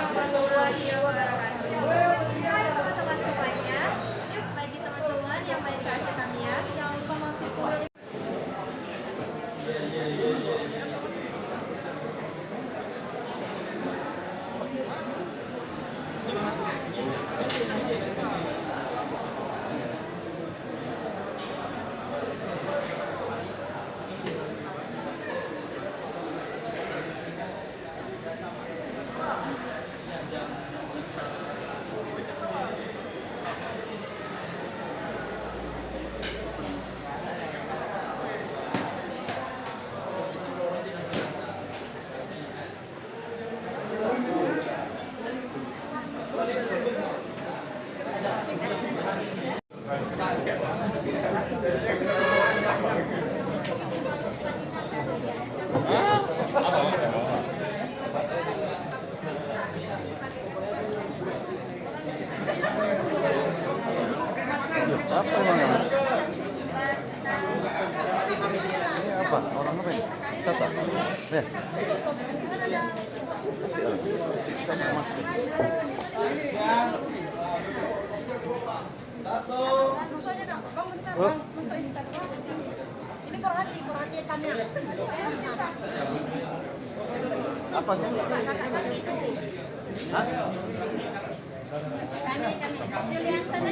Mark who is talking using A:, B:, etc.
A: warahmatullahi wabarakatuh. Hai teman-teman semuanya. Yuk bagi teman-teman yang main ke Aceh Tamiya, jangan lupa mampir ke
B: Apa emang? Ini apa? Orang apa ini? Wisata? Ya. Nanti orang. Kita pakai masker.
C: Masuk aja dong, bang bentar,
B: Oh.
C: bang. Masuk bentar, bang. Ini perhati ikannya.
B: Apa tuh?
A: kakak itu.
B: Hah?
A: Kami dulu yang sana.